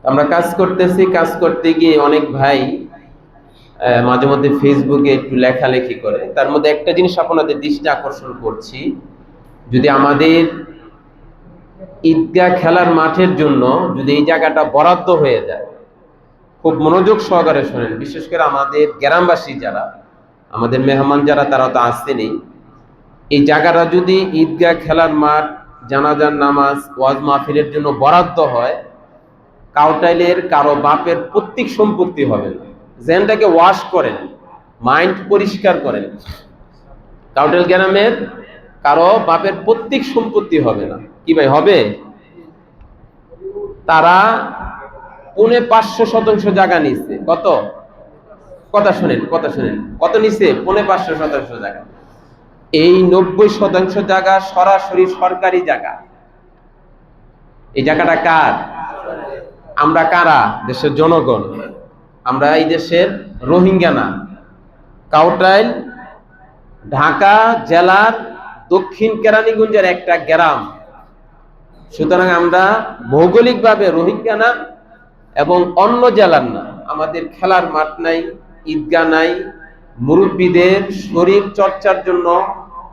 আমরা কাজ করতেছি, কাজ করতে গিয়ে অনেক ভাই মাঝে মধ্যে ফেসবুকে একটু লেখালেখি করে। তার মধ্যে একটা জিনিস আপনাদের দৃষ্টি আকর্ষণ করছি, যদি আমাদের ঈদগাহ খেলার মাঠের জন্য যদি এই জায়গাটা বরাদ্দ হয়ে যায়, খুব মনোযোগ সহকারে শোনেন, বিশেষ করে আমাদের গ্রামবাসী যারা, আমাদের মেহমান যারা, তারা তো আসতেনি। এই জায়গাটা যদি ঈদগাহ খেলার মাঠ, জানাজার নামাজ, ওয়াজ মাহফিলের জন্য বরাদ্দ হয়, কাউটাইলের কারো বাপের পৈতৃক সম্পত্তি হবে না। জেনটাকে ওয়াশ করেন, মাইন্ড পরিষ্কার করেন। কাউটাইল গ্রামের কারো বাপের পৈতৃক সম্পত্তি হবে না। কি ভাই হবে? তারা ৫৫০ জায়গা নিচ্ছে। কত? কথা শুনেন, কথা শুনেন, কত নিচ্ছে? ৫৫০ জায়গা। এই ৯০% জায়গা সরাসরি সরকারি জায়গা। এই জায়গাটা কার? আমরা কারা? দেশের জনগণ। আমরা এই দেশের রোহিঙ্গা না। কাউটাইল ঢাকা জেলার দক্ষিণ কেরানীগঞ্জের একটা গ্রাম। সুতরাং আমরা ভৌগোলিকভাবে রোহিঙ্গা না এবং অন্য জেলার না। আমাদের খেলার মাঠ নাই, ঈদগাহ নাই, মুরব্বীদের শরীর চর্চার জন্য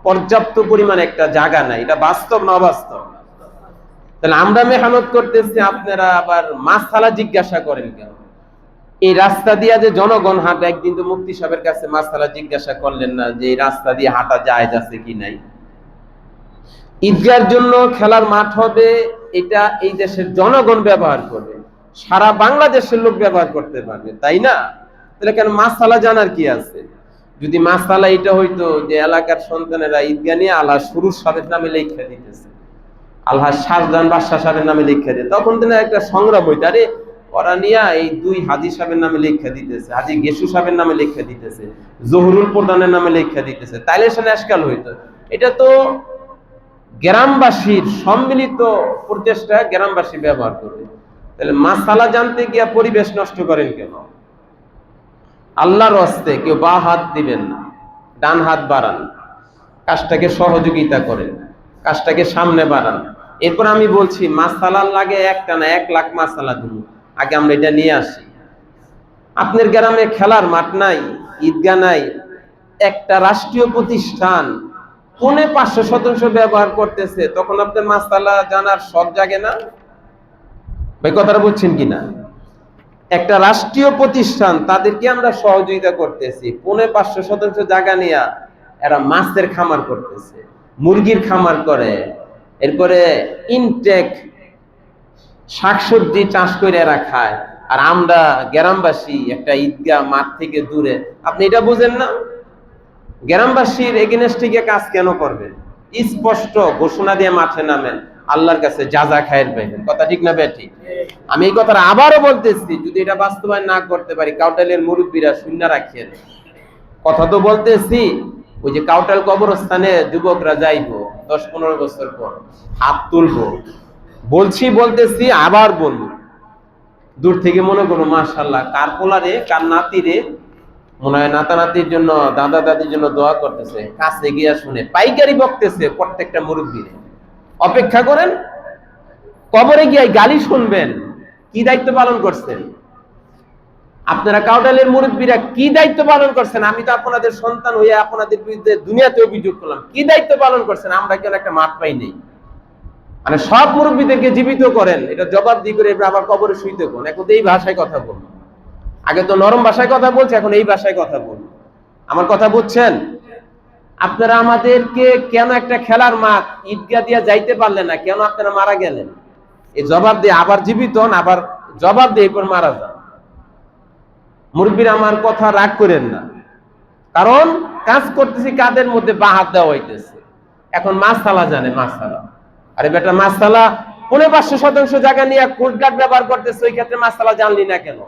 পর্যাপ্ত পরিমাণ একটা জায়গা নাই। এটা বাস্তব না অবাস্তব? তাহলে আমরা মেহনত করতেছি, আপনারা আবার মাসালা জিজ্ঞাসা করেন কেন? এই রাস্তা দিয়ে যে জনগণ হাঁটে, একদিন তো মুফতি সাহেবের কাছে মাসালা জিজ্ঞাসা করলেন না যে এই রাস্তা দিয়ে হাঁটা জায়েজ আছে কি নাই? ঈদগাহের জন্য খেলার মাঠ হবে, এটা এই দেশের জনগণ ব্যবহার করবে, সারা বাংলাদেশের লোক ব্যবহার করতে পারবে, তাই না? তাহলে কেন মাসালা জানার কি আছে? যদি মাসালা এটা হইতো যে এলাকার সন্তানেরা ঈদগাহ নিয়ে আল্লাহ সুরুজ সাহেবের নামে লেখা দিতেছে, আল্লাহ শাহজাহান বাদশাহ সাহেবের নামে লেখা দিয়ে, তখন তো একটা সংগ্রাম হইতো। আরে ওরা নিয়ে এই দুই হাজি সাহেবের নামে লেখা দিতেছে, হাজি গেসু সাহেবের নামে লেখা দিতেছে, জহুরুল প্রধানের নামে লেখা দিতেছে, তাইলে সেখানে আজকাল হইতো। এটা তো গ্রামবাসীর সম্মিলিত প্রচেষ্টা, গ্রামবাসী ব্যবহার করবে। তাহলে মাসালা জানতে গিয়া পরিবেশ নষ্ট করেন কেন? আল্লাহর হস্তে কেউ বা হাত দিবেন না, ডান হাত বাড়ান, কাজটাকে সহযোগিতা করেন, কাজটাকে সামনে বাড়ান। এরপর আমি বলছি, মাসালার লাগে একটা না ১,০০,০০০ মাসালা দিব। আগে আমরা এটা নিয়ে আসি। আপনার গ্রামে খেলার মাঠ নাই, ঈদগাহ নাই, একটা রাষ্ট্রীয় প্রতিষ্ঠান ৫৫০% ব্যবহার করতেছে, তখন আপনার মাসালা জানার শখ জাগে না? ভাই কথাটা বুঝছেন কিনা? একটা রাষ্ট্রীয় প্রতিষ্ঠান, তাদেরকে আমরা সহযোগিতা করতেছি, ৫৫০% জায়গা নিয়ে এরা মাছের খামার করতেছে, মুরগির খামার করে, এরপরে ইনটেক শাকসবজি চাষ করে এরা খায়। আর আমরা গ্রামবাসী একটা ঈদগাহ মাঠ থেকে দূরে, আপনি এটা বুঝেন না? গ্রামবাসীর এগেনস্টে গিয়ে কাজ কেন করবেন? স্পষ্ট ঘোষণা দিয়ে মাঠে নামেন, আল্লাহর কাছে যা খায়ের পাইবেন। কথা ঠিক না বেঠি? আমি এই কথাটা আবারও বলতেছি, যদি এটা বাস্তবায়ন না করতে পারি, কাউটাইলের মুরব্বীরা শূন্য রাখিয়েন। কথা তো বলতেছি, ওই যে কাউটাইল কবরস্থানে যুবকরা যাইবো ১০-১৫ বছর পর, হাত তুলবো, বলতেছি, আবার বলবো। দূর থেকে মনে করো মাশাআল্লাহ, কার পোলারে, কার নাতিরে, মনে হয় নাতা নাতির জন্য, দাদা দাদির জন্য দোয়া করতেছে, কাছে গিয়া শুনে পাইকারি বকতেছে প্রত্যেকটা মুরব্বীরে। অপেক্ষা করেন, কবরে গিয়ে গালি শুনবেন। কি দায়িত্ব পালন করছেন আপনারা? কাউটাইলের মুরব্বীরা কি দায়িত্ব পালন করছেন? আমি তো আপনাদের সন্তান হয়ে আপনাদের বিরুদ্ধে দুনিয়াতে অভিযোগ করলাম, কি দায়িত্ব পালন করছেন? আমরা কেন একটা মাঠ পাই নেই? মানে সব মুরব্বীদেরকে জীবিত করেন, এটা জবাব দিয়ে করে আবার কবরে শুইতে কোন? এখন এই ভাষায় কথা বলুন। আগে তো নরম ভাষায় কথা বলছে, এখন এই ভাষায় কথা বলুন। আমার কথা বুঝছেন? আপনারা আমাদেরকে কেন একটা খেলার মাঠ ঈদগাহ দিয়ে যাইতে পারলেন না? কেন আপনারা মারা গেলেন? এই জবাব দিয়ে আবার জীবিত হন, আবার জবাব দিয়ে এরপর মারা যান। মুরব্বীরা আমার কথা রাগ করেন না, কারণ কাজ করতেছি কাদের মধ্যে বাহাত দেওয়া হইতেছে। এখন মাসালা জানে, মাসালা, আরে বেটা মাসালা ৫৫০% জায়গা নিয়ে কোর্টগার্ড ব্যবহার করতেছে, ওই ক্ষেত্রে মাসালা জানলি না কেন?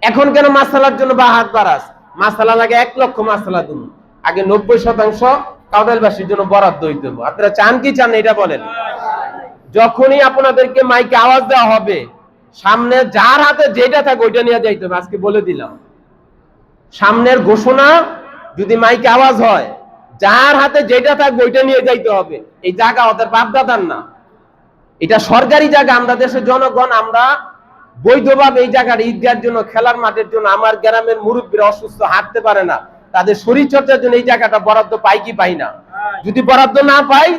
এখন কেন মাসালার জন্য বাহাত বাড়াস? মাসালা লাগে ১,০০,০০০ মাসালা দিন, আগে ৯০% কাউটাইলবাসীর জন্য বরাদ্দ হইতে হবে। আপনারা চান কি চান এটা বলেন? যখনই আপনাদেরকে মাইকে আওয়াজ দেওয়া হবে, সামনে যার হাতে যেটা থাকে ওইটা নিয়ে যাইতে হবে। আজকে বলে দিলাম, সামনের ঘোষণা যদি মাইকে আওয়াজ হয়, যার হাতে যেটা থাকবে ওইটা নিয়ে যাইতে হবে। এই জায়গা ওদের বাপদাদার না, এটা সরকারি জায়গা। আমরা দেশের জনগণ, আমরা বৈধভাবে এই জায়গাটা ঈদগাহের জন্য, খেলার মাঠের জন্য, আমার গ্রামের মুরব্বীরা অসুস্থ, হাঁটতে পারে না, তাদের শরীর চর্চার জন্য এই জায়গাটা বরাদ্দ পাই কি পাই না? যদি বরাদ্দ না পাই,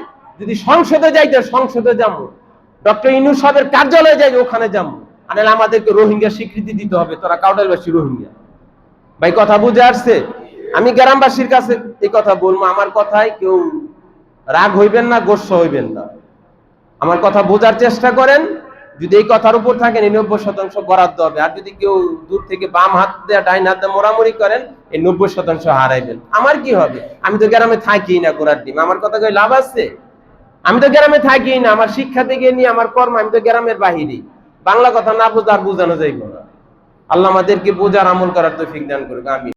যদি সংসদে যাইতে, সংসদে যাবো, ডক্টর ইউনূস সাহেবের কার্যালয়ে যাই, ওখানে যাবো। আর আমাদেরকে রোহিঙ্গা স্বীকৃতি দিতে হবে, তোরা কাউটালবাসী রোহিঙ্গা। ভাই কথা বুঝে আসছে? আমি গ্রামবাসীর কাছে এই কথা বলবো, আমার কথায় কেউ রাগ হইবেন না, গোস্ব হইবেন না, আমার কথা বোঝার চেষ্টা করেন। যদি এই কথার উপর থাকেন, এই 90% বরাদ্দ হবে। আর যদি কেউ দূর থেকে বাম হাত দিয়ে ডাইন হাত দিয়ে মোড়ামুড়ি করেন, এই 90% হারাইবেন। আমার কি হবে? আমি তো গ্রামে থাকি না, গোড়ার ডিম। আমার কথা কই লাভ আছে? আমি তো গ্রামে থাকি না, আমার শিক্ষা থেকে নিয়ে আমার কর্ম, আমি তো গ্রামের বাহিরে। বাংলা কথা না বুঝা আর বুঝানো যাইব না। আল্লাহ আমাদেরকে বোঝার আমল করার তৌফিক দান করুক, আমিন।